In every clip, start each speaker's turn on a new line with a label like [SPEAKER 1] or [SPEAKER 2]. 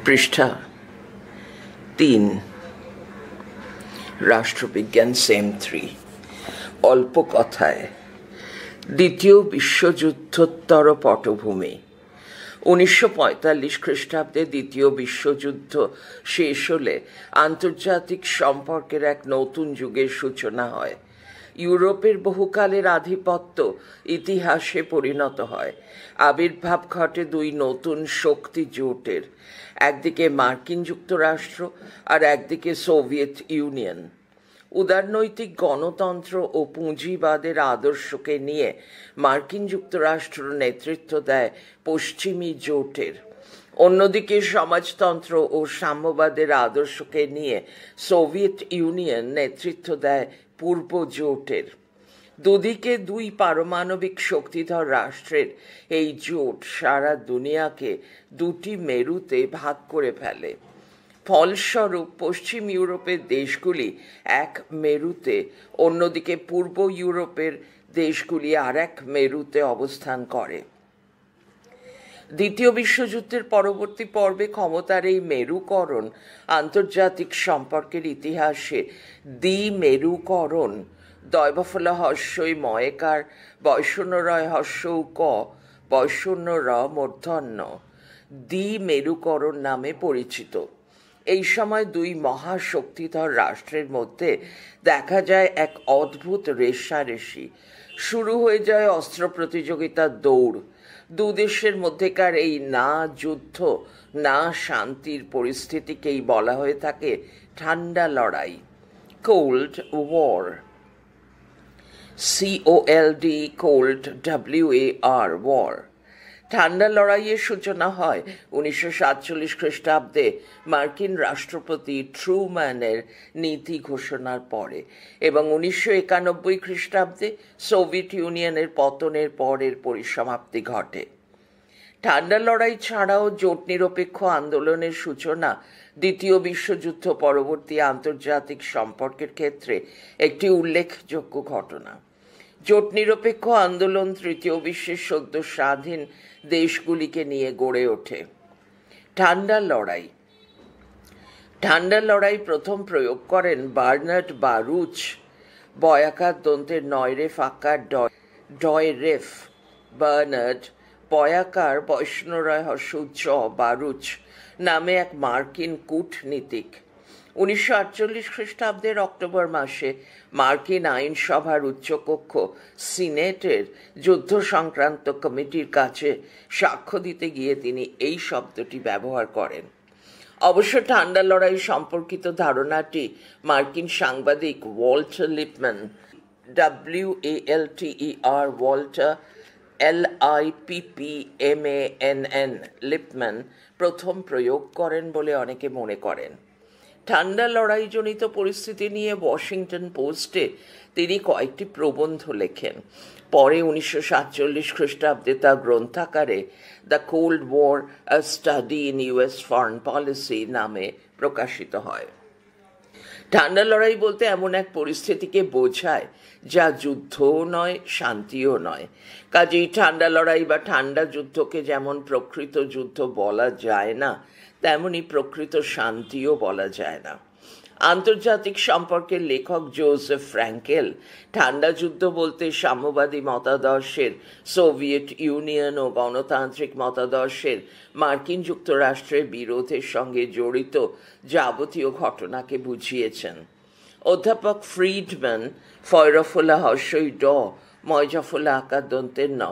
[SPEAKER 1] পৃষ্ঠা ৩ রাষ্ট্রবিজ্ঞান সেম 3 অল্প কথায় দ্বিতীয় বিশ্বযুদ্ধোত্তর পটভূমি 1945 খ্রিস্টাব্দে দ্বিতীয় বিশ্বযুদ্ধ শেষ হলে আন্তর্জাতিক সম্পর্কের এক নতুন যুগের সূচনা হয়। ইউরোপের বহুকালের আধিপত্য ইতিহাসে পরিণত হয়। আবির্ভাব ঘটে দুই নতুন শক্তি জোটের, একদিকে মার্কিন যুক্তরাষ্ট্র আর একদিকে সোভিয়েত ইউনিয়ন। উদারনৈতিক গণতন্ত্র ও পুঁজিবাদের আদর্শকে নিয়ে মার্কিন যুক্তরাষ্ট্র নেতৃত্ব দেয় পশ্চিমী জোটের, অন্যদিকে সমাজতন্ত্র ও সাম্যবাদের আদর্শকে নিয়ে সোভিয়েত ইউনিয়ন নেতৃত্ব দেয় পূর্ব জোটের। দুদিকে দুই পারমাণবিক শক্তিধর রাষ্ট্রের এই জোট সারা দুনিয়াকে দুটি মেরুতে ভাগ করে ফেলে। ফলস্বরূপ পশ্চিম ইউরোপের দেশগুলি এক মেরুতে, অন্যদিকে পূর্ব ইউরোপের দেশগুলি আর এক মেরুতে অবস্থান করে। দ্বিতীয় বিশ্বযুদ্ধের পরবর্তী পর্বে ক্ষমতার এই মেরুকরণ আন্তর্জাতিক সম্পর্কের ইতিহাসে দ্বিমেরুকরণ, দয়বফলা হস্যই ময়েকার বয়শূন্যরয় হস্যৌ ক বয়শূন্য র মূর্ধন্য দ্বিমেরুকরণ নামে পরিচিত। এই সময় দুই মহাশক্তিধর রাষ্ট্রের মধ্যে দেখা যায় এক অদ্ভুত রেষারেষি। শুরু হয়ে যায় অস্ত্র প্রতিযোগিতার দৌড়। দুদেশের মধ্যেকার এই না যুদ্ধ না শান্তির পরিস্থিতিকেই বলা হয়ে থাকে ঠান্ডা লড়াই, cold war. COLD, cold, WAR, war. ঠান্ডা লড়াইয়ের সূচনা হয় 1947 খ্রিস্টাব্দে মার্কিন রাষ্ট্রপতি ট্রুম্যানের নীতি ঘোষণার পরে এবং 1991 খ্রিস্টাব্দে সোভিয়েত ইউনিয়নের পতনের পরের পরিসমাপ্তি ঘটে। ঠান্ডা লড়াই ছাড়াও জোট নিরপেক্ষ আন্দোলনের সূচনা দ্বিতীয় বিশ্বযুদ্ধ পরবর্তী আন্তর্জাতিক সম্পর্কের ক্ষেত্রে একটি উল্লেখযোগ্য ঘটনা। জোট নিরপেক্ষ আন্দোলন তৃতীয় বিশ্বের সদ্য স্বাধীন দেশগুলিকে নিয়ে গড়ে ওঠে। ঠান্ডা লড়াই প্রথম প্রয়োগ করেন বার্নার্ড বারুচ, বয়াকার দন্তের নয়রে ফাঁকার ডয় রেফ বার্নার্ড, বয়াকার বৈষ্ণরয় হস্যৌ চ বারুচ নামে এক মার্কিন কূটনীতিক। 1948 খ্রিস্টাব্দের অক্টোবর মাসে মার্কিন আইনসভার উচ্চকক্ষ সিনেটের যুদ্ধ সংক্রান্ত কমিটির কাছে সাক্ষ্য দিতে গিয়ে তিনি এই শব্দটি ব্যবহার করেন। অবশ্য ঠান্ডা লড়াই সম্পর্কিত ধারণাটি মার্কিন সাংবাদিক Walter Lippmann, WALTER, Walter LIPPMANN, Lippmann প্রথম প্রয়োগ করেন বলে অনেকে মনে করেন। ঠান্ডা লড়াইজনিত পরিস্থিতি নিয়ে ওয়াশিংটন পোস্টে তিনি কয়েকটি প্রবন্ধ লেখেন। পরে 1947 খ্রিস্টাব্দে তা গ্রন্থাকারে the cold war, a study in US foreign policy নামে প্রকাশিত হয়। ঠান্ডা লড়াই বলতে এমন এক পরিস্থিতিকে বোঝায় যা যুদ্ধও নয়, শান্তিও নয়। কাজেই ঠান্ডা লড়াই বা ঠান্ডা যুদ্ধকে যেমন প্রকৃত যুদ্ধ বলা যায় না, তেমনি প্রকৃত শান্তিও বলা যায় না। আন্তর্জাতিক সম্পর্কের লেখক জোসেফ ফ্র্যাঙ্কেল ঠান্ডা যুদ্ধ বলতে সাম্যবাদী মতাদর্শের সোভিয়েত ইউনিয়ন ও গণতান্ত্রিক মতাদর্শের মার্কিন যুক্তরাষ্ট্রের বিরোধের সঙ্গে জড়িত যাবতীয় ঘটনাকে বুঝিয়েছেন। অধ্যাপক ফ্রিডম্যান, ফয়রফলা হস্যই ড ময়জাফলা আকার দন্তের ন,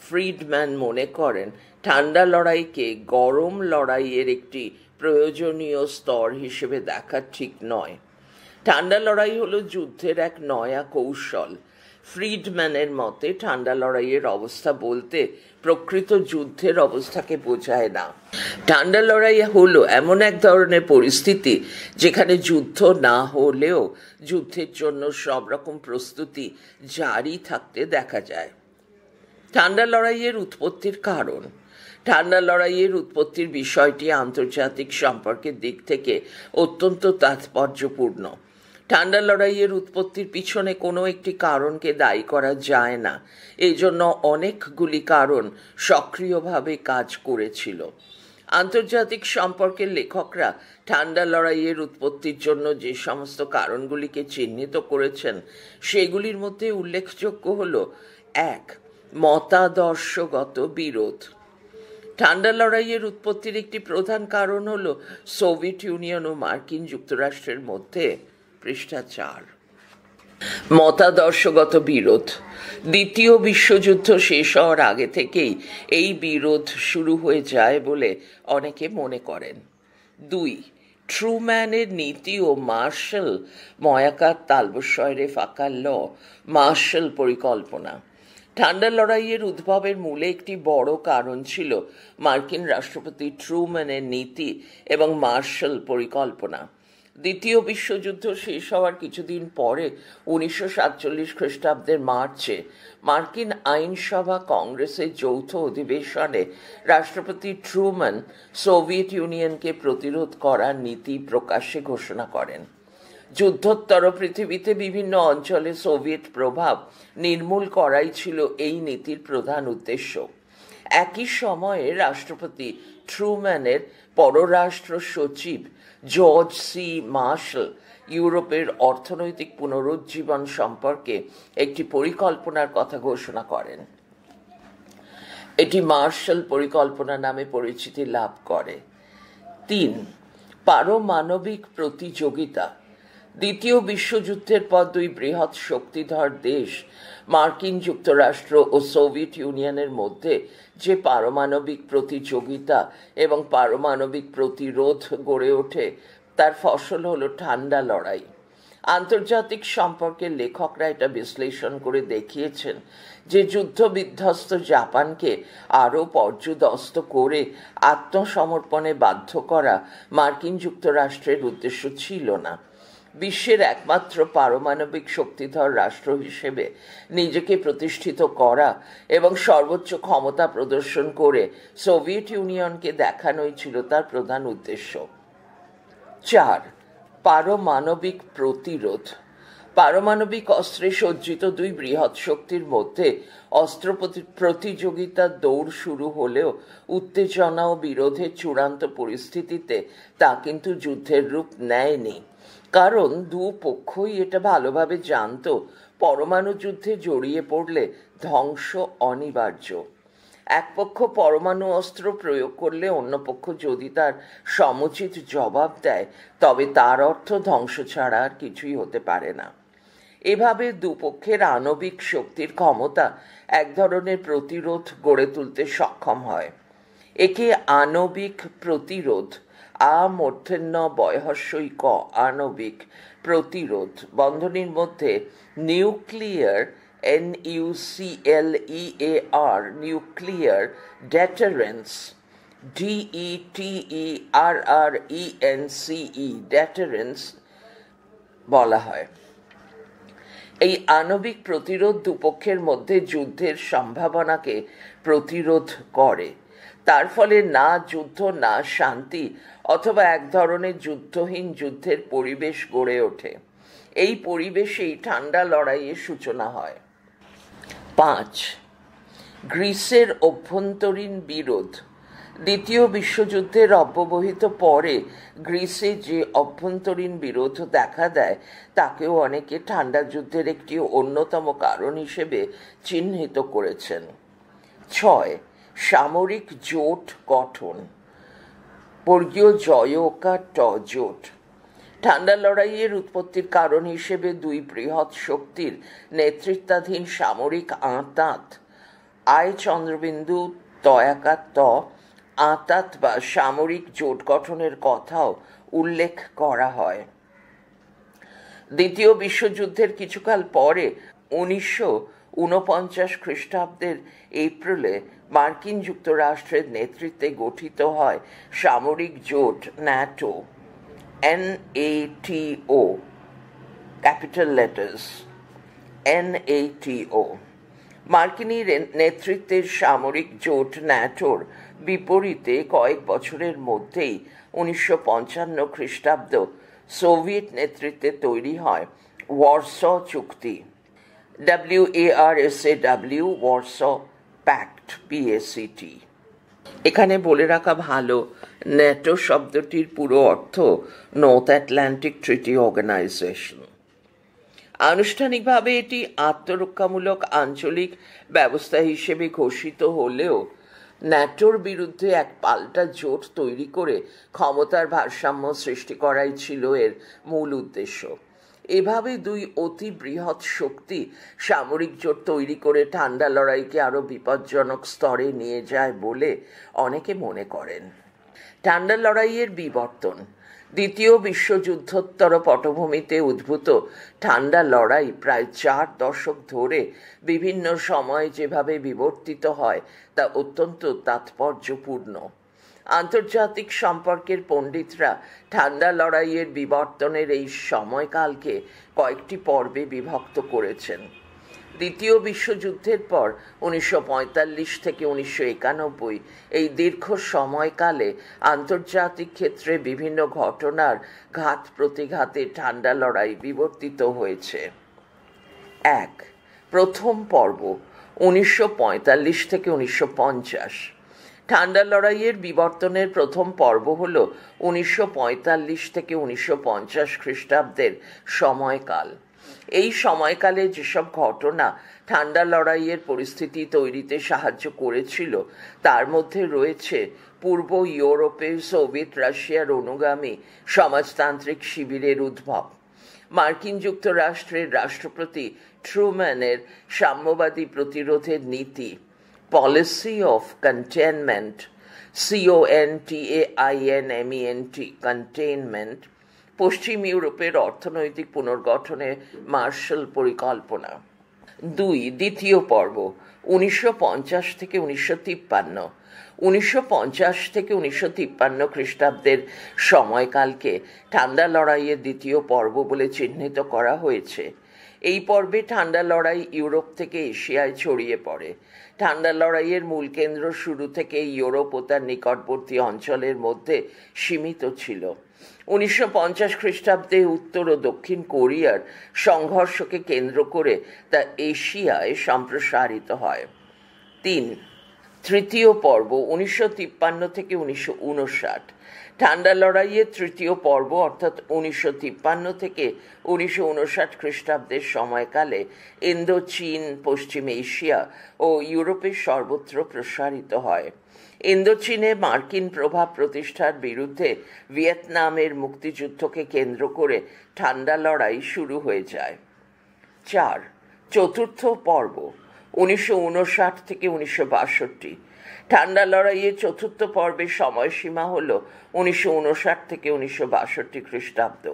[SPEAKER 1] ফ্রিডম্যান মনে করেন ঠান্ডা লড়াইকে গরম লড়াইয়ের একটি প্রয়োজনীয় স্তর হিসেবে দেখা ঠিক নয়। ঠান্ডা লড়াই হলো যুদ্ধের এক নয়া কৌশল। ফ্রিডম্যানের মতে ঠান্ডা লড়াইয়ের অবস্থা বলতে প্রকৃত যুদ্ধের অবস্থাকে বোঝায় না। ঠান্ডা লড়াই হলো এমন এক ধরনের পরিস্থিতি যেখানে যুদ্ধ না হলেও যুদ্ধের জন্য সব রকম প্রস্তুতি জারি থাকতে দেখা যায়। ঠান্ডা লড়াইয়ের উৎপত্তির কারণ। ঠান্ডা লড়াইয়ের উৎপত্তির বিষয়টি আন্তর্জাতিক সম্পর্কের দিক থেকে অত্যন্ত তাৎপর্যপূর্ণ। ঠান্ডা লড়াইয়ের উৎপত্তির পিছনে কোনো একটি কারণকে দায়ী করা যায় না, এই জন্য অনেকগুলি কারণ সক্রিয়ভাবে কাজ করেছিল। আন্তর্জাতিক সম্পর্কের লেখকরা ঠান্ডা লড়াইয়ের উৎপত্তির জন্য যে সমস্ত কারণগুলিকে চিহ্নিত করেছেন সেগুলির মধ্যে উল্লেখযোগ্য হল: 1. মতাদর্শগত বিরোধ। ঠান্ডা লড়াইয়ের উৎপত্তির একটি প্রধান কারণ হল সোভিয়েত ইউনিয়ন ও মার্কিন যুক্তরাষ্ট্রের মধ্যে। পৃষ্ঠা 4। মতাদর্শগত বিরোধ। দ্বিতীয় বিশ্বযুদ্ধ শেষ হওয়ার আগে থেকেই এই বিরোধ শুরু হয়ে যায় বলে অনেকে মনে করেন। 2. ট্রুম্যানের নীতি ও মার্শাল ময়াকার তালবস্বরে ফাঁকা মার্শাল পরিকল্পনা। ঠান্ডা লড়াইয়ের উদ্ভবের মূলে একটি বড় কারণ ছিল মার্কিন রাষ্ট্রপতি ট্রুম্যানের নীতি এবং মার্শাল পরিকল্পনা। দ্বিতীয় বিশ্বযুদ্ধ শেষ হওয়ার কিছুদিন পরে 1947 খ্রিস্টাব্দের মার্চে মার্কিন আইনসভা কংগ্রেসের যৌথ অধিবেশনে রাষ্ট্রপতি ট্রুম্যান সোভিয়েত ইউনিয়নকে প্রতিরোধ করার নীতি প্রকাশ্যে ঘোষণা করেন। যুদ্ধোত্তর পৃথিবীতে বিভিন্ন অঞ্চলে সোভিয়েত প্রভাব নির্মূল করাই ছিল এই নীতির প্রধান উদ্দেশ্য। একই সময়ে রাষ্ট্রপতি ট্রুম্যানের পররাষ্ট্র সচিব জর্জ সি মার্শাল ইউরোপের অর্থনৈতিক পুনরুজ্জীবন সম্পর্কে একটি পরিকল্পনার কথা ঘোষণা করেন। এটি মার্শাল পরিকল্পনা নামে পরিচিতি লাভ করে। 3. পারমাণবিক প্রতিযোগিতা। দ্বিতীয় বিশ্বযুদ্ধের পর দুই বৃহৎ শক্তিধর দেশ মার্কিন যুক্তরাষ্ট্র ও সোভিয়েত ইউনিয়নের মধ্যে যে পারমাণবিক প্রতিযোগিতা এবং পারমাণবিক প্রতিরোধ গড়ে ওঠে তার ফসল হলো ঠান্ডা লড়াই। আন্তর্জাতিক সম্পর্কের লেখকরা এটা বিশ্লেষণ করে দেখিয়েছেন যে যুদ্ধ বিধ্বস্ত জাপানকে আরও পর্যুদস্ত করে আত্মসমর্পণে বাধ্য করা মার্কিন যুক্তরাষ্ট্রের উদ্দেশ্য ছিল না। বিশ্বের একমাত্র পারমাণবিক শক্তিধর রাষ্ট্র হিসেবে নিজেকে প্রতিষ্ঠিত করা এবং সর্বোচ্চ ক্ষমতা প্রদর্শন করে সোভিয়েত ইউনিয়নকে দেখানোই ছিল তার প্রধান উদ্দেশ্য। 4. পারমাণবিক প্রতিরোধ। পারমাণবিক অস্ত্রে সজ্জিত দুই বৃহৎ শক্তির মধ্যে অস্ত্র প্রতিযোগিতার দৌড় শুরু হলেও উত্তেজনা ও বিরোধের চূড়ান্ত পরিস্থিতিতে তা কিন্তু যুদ্ধের রূপ নেয়নি, কারণ দুপক্ষই এটা ভালোভাবে জানত পরমাণু যুদ্ধে জড়িয়ে পড়লে ধ্বংস অনিবার্য। এক পক্ষ পরমাণু অস্ত্র প্রয়োগ করলে অন্য পক্ষ যদি তার সমুচিত জবাব দেয় তবে তার অর্থ ধ্বংস ছাড়া আর কিছুই হতে পারে না। এভাবে দুপক্ষের আণবিক শক্তির ক্ষমতা এক ধরনের প্রতিরোধ গড়ে তুলতে সক্ষম হয়। একে আণবিক প্রতিরোধ মূর্ধন্য বয়হস্যই ক আণবিক প্রতিরোধ বন্ধনীর মধ্যে nuclear NUCLEAR nuclear deterrence DETERRENCE deterrence বলা হয়। এই আণবিক প্রতিরোধ দুপক্ষের মধ্যে যুদ্ধের সম্ভাবনাকে প্রতিরোধ করে। তার ফলে না যুদ্ধ না শান্তি অথবা এক ধরনের যুদ্ধহীন যুদ্ধের পরিবেশ গড়ে ওঠে। এই পরিবেশেই ঠান্ডা লড়াইয়ের সূচনা হয়। 5. গ্রিসের অভ্যন্তরীণ বিরোধ। দ্বিতীয় বিশ্বযুদ্ধের অব্যবহিত পরে গ্রিসে যে অভ্যন্তরীণ বিরোধ দেখা দেয় তাকেও অনেকে ঠান্ডা যুদ্ধের একটি অন্যতম কারণ হিসেবে চিহ্নিত করেছেন। 6. সামরিক জোট গঠন। বর্গীয় জয়কার ট জোট। ঠান্ডা লড়াইয়ের উৎপত্তির কারণ হিসেবে দুই বৃহৎ শক্তির নেতৃত্বাধীন সামরিক আঁতাত চন্দ্রবিন্দু তয়াকার ত আঁতাত বা সামরিক জোট গঠনের কথাও উল্লেখ করা হয়। দ্বিতীয় বিশ্বযুদ্ধের কিছুকাল পরে 1949 খ্রিস্টাব্দের এপ্রিলে মার্কিন যুক্তরাষ্ট্রের নেতৃত্বে গঠিত হয় সামরিক জোট NATO NATO capital letters NATO। মার্কিনী নেতৃত্বের সামরিক জোট ন্যাটোর বিপরীতে কয়েক বছরের মধ্যেই 1955 খ্রিস্টাব্দ সোভিয়েত নেতৃত্বে তৈরি হয় ওয়ারশ চুক্তি WARSAW ওয়ারশ প্যাক্ট PACT। এখানে বলে রাখা ভালো, ন্যাটো শব্দটির পুরো অর্থ নর্থ আটলান্টিক ট্রিটি অর্গানাইজেশন। আনুষ্ঠানিকভাবে এটি আত্মরক্ষামূলক আঞ্চলিক ব্যবস্থা হিসেবে ঘোষিত হলেও ন্যাটোর বিরুদ্ধে এক পাল্টা জোট তৈরি করে ক্ষমতার ভারসাম্য সৃষ্টি করাই ছিল এর মূল উদ্দেশ্য। এভাবে দুই অতি বৃহৎ শক্তি সামরিক জোট তৈরি করে ঠান্ডা লড়াইকে আরও বিপজ্জনক স্তরে নিয়ে যায় বলে অনেকে মনে করেন। ঠান্ডা লড়াইয়ের বিবর্তন। দ্বিতীয় বিশ্বযুদ্ধোত্তর পটভূমিতে উদ্ভূত ঠান্ডা লড়াই প্রায় 4 দশক ধরে বিভিন্ন সময়ে যেভাবে বিবর্তিত হয় তা অত্যন্ত তাৎপর্যপূর্ণ। আন্তর্জাতিক সম্পর্কের পণ্ডিতরা ঠান্ডা লড়াইয়ের বিবর্তনের এই সময়কালকে কয়েকটি পর্বে বিভক্ত করেছেন। দ্বিতীয় বিশ্বযুদ্ধের পর 1945 থেকে 1991 এই দীর্ঘ সময়কালে আন্তর্জাতিক ক্ষেত্রে বিভিন্ন ঘটনার ঘাত প্রতিঘাতে ঠান্ডা লড়াই বিবর্তিত হয়েছে। 1. প্রথম পর্ব 1945 থেকে 1950। ঠান্ডা লড়াইয়ের বিবর্তনের প্রথম পর্ব হল 1945 থেকে 1950 খ্রিস্টাব্দের সময়কাল। এই সময়কালে যেসব ঘটনা ঠান্ডা লড়াইয়ের পরিস্থিতি তৈরিতে সাহায্য করেছিল তার মধ্যে রয়েছে পূর্ব ইউরোপে সোভিয়েত রাশিয়ার অনুগামী সমাজতান্ত্রিক শিবিরের উদ্ভব, মার্কিন যুক্তরাষ্ট্রের রাষ্ট্রপতি ট্রুম্যানের সাম্যবাদী প্রতিরোধের নীতি, policy of containment, CONTAINMENT, containment, পশ্চিম ইউরোপের অর্থনৈতিক পুনর্গঠনে মার্শাল পরিকল্পনা। 2. দ্বিতীয় পর্ব 1950 থেকে 1953। 1950 থেকে 1953 খ্রিস্টাব্দের সময়কালকে ঠান্ডা লড়াইয়ের দ্বিতীয় পর্ব বলে চিহ্নিত করা হয়েছে। এই পর্বে ঠান্ডা লড়াই ইউরোপ থেকে এশিয়ায় ছড়িয়ে পড়ে। ঠান্ডা লড়াইয়ের মূল কেন্দ্র শুরু থেকে ইউরোপ ও তার নিকটবর্তী অঞ্চলের মধ্যে সীমিত ছিল। 1950 খ্রিস্টাব্দে উত্তর ও দক্ষিণ কোরিয়ার সংঘর্ষকে কেন্দ্র করে তা এশিয়ায় সম্প্রসারিত হয়। 3. তৃতীয় পর্ব 1953 থেকে 1959। ঠান্ডা লড়াইয়ের তৃতীয় পর্ব অর্থাৎ 1953 থেকে 1959 খ্রিস্টাব্দের সময়কালে ইন্দো চীন, পশ্চিম এশিয়া ও ইউরোপের সর্বত্র প্রসারিত হয়। ইন্দোচীনে মার্কিন প্রভাব প্রতিষ্ঠার বিরুদ্ধে ভিয়েতনামের মুক্তিযুদ্ধকে কেন্দ্র করে ঠান্ডা লড়াই শুরু হয়ে যায়। 4. চতুর্থ পর্ব 1959 থেকে 1962। ঠান্ডা লড়াইয়ের চতুর্থ পর্বের সময়সীমা হল 1959 থেকে 1962 খ্রিস্টাব্দ।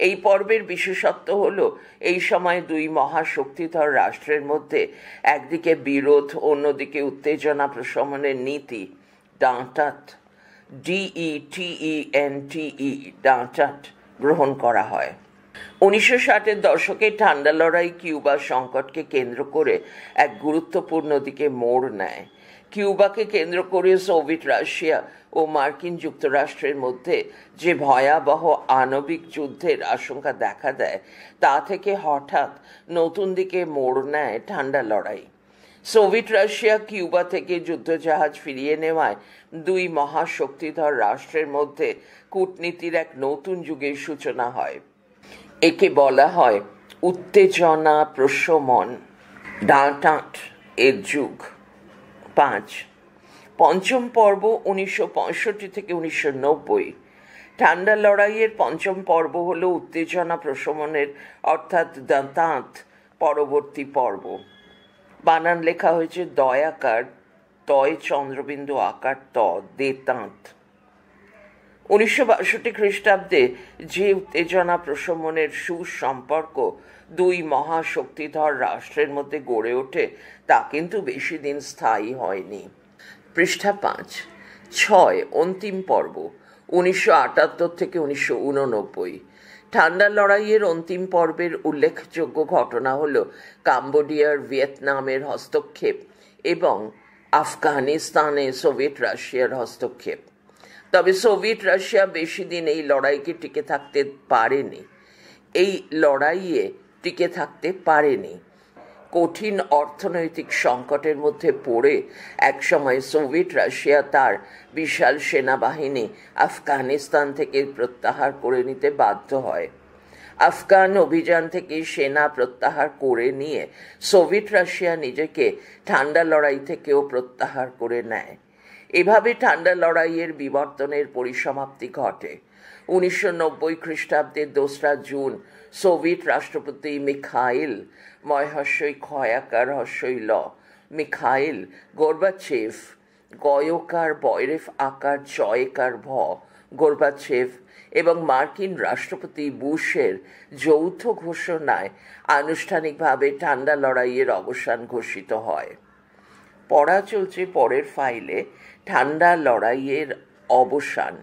[SPEAKER 1] এই পর্বের বিশেষত্ব হল এই সময় দুই মহাশক্তিধর রাষ্ট্রের মধ্যে একদিকে বিরোধ, অন্যদিকে উত্তেজনা প্রশমনের নীতি ডাঁটাট, DETENTE ডাঁটাট গ্রহণ করা হয়। 1960-এর দশকে ঠান্ডা লড়াই কিউবা সংকটকে কেন্দ্র করে এক গুরুত্বপূর্ণ দিকে মোড় নেয়। কিউবাকে কেন্দ্র করে সোভিয়েত রাশিয়া ও মার্কিন যুক্তরাষ্ট্রের মধ্যে যে ভয়াবহ আণবিক যুদ্ধের আশঙ্কা দেখা দেয় তা থেকে হঠাৎ নতুন দিকে মোড় নেয় ঠান্ডা লড়াই। সোভিয়েত রাশিয়া কিউবা থেকে যুদ্ধজাহাজ ফিরিয়ে নেওয়ায় দুই মহাশক্তিধর রাষ্ট্রের মধ্যে কূটনীতির এক নতুন যুগের সূচনা হয়। একে বলা হয় উত্তেজনা প্রশমন, ডাঁটাট এর যুগ। 5. পঞ্চম পর্ব 1965 থেকে 1990। ঠান্ডা লড়াইয়ের পঞ্চম পর্ব হল উত্তেজনা প্রশমনের অর্থাৎ ডাঁটাট পরবর্তী পর্ব। বানান লেখা হয়েছে দয়াকার, তয় চন্দ্রবিন্দু আকার ত, দেতাঁত। 1962 খ্রিস্টাব্দে যে উত্তেজনা প্রশমনের সুসম্পর্ক দুই মহাশক্তিধর রাষ্ট্রের মধ্যে গড়ে ওঠে তা কিন্তু বেশি দিন স্থায়ী হয়নি। পৃষ্ঠা 5। 6. অন্তিম পর্ব 1978 থেকে 1989। ঠান্ডা লড়াইয়ের অন্তিম পর্বের উল্লেখযোগ্য ঘটনা হল কাম্বোডিয়ার ভিয়েতনামের হস্তক্ষেপ এবং আফগানিস্তানে সোভিয়েত রাশিয়ার হস্তক্ষেপ। তবে সোভিয়েত রাশিয়া বেশি দিন এই লড়াইকে টিকে থাকতে পারেনি। কঠিন অর্থনৈতিক সংকটের মধ্যে পড়ে একসময় সোভিয়েত রাশিয়া তার বিশাল সেনাবাহিনী আফগানিস্তান থেকে প্রত্যাহার করে নিতে বাধ্য হয়। আফগান অভিযান থেকে সেনা প্রত্যাহার করে নিয়ে সোভিয়েত রাশিয়া নিজেকে ঠান্ডা লড়াই থেকেও প্রত্যাহার করে নেয়। এভাবে ঠান্ডা লড়াইয়ের বিবর্তনের পরিসমাপ্তি ঘটে। 1990 খ্রিস্টাব্দের 2রা জুন সোভিয়েত রাষ্ট্রপতি মিখাইল মিখাইল গোর্বাচেভ গয়কার বয়রেফ আকার চয়কার গোর্বাচেভ এবং মার্কিন রাষ্ট্রপতি বুশের যৌথ ঘোষণায় আনুষ্ঠানিকভাবে ঠান্ডা লড়াইয়ের অবসান ঘোষিত হয়। পড়া চলছে পরের ফাইলে ঠান্ডা লড়াইয়ের অবসান।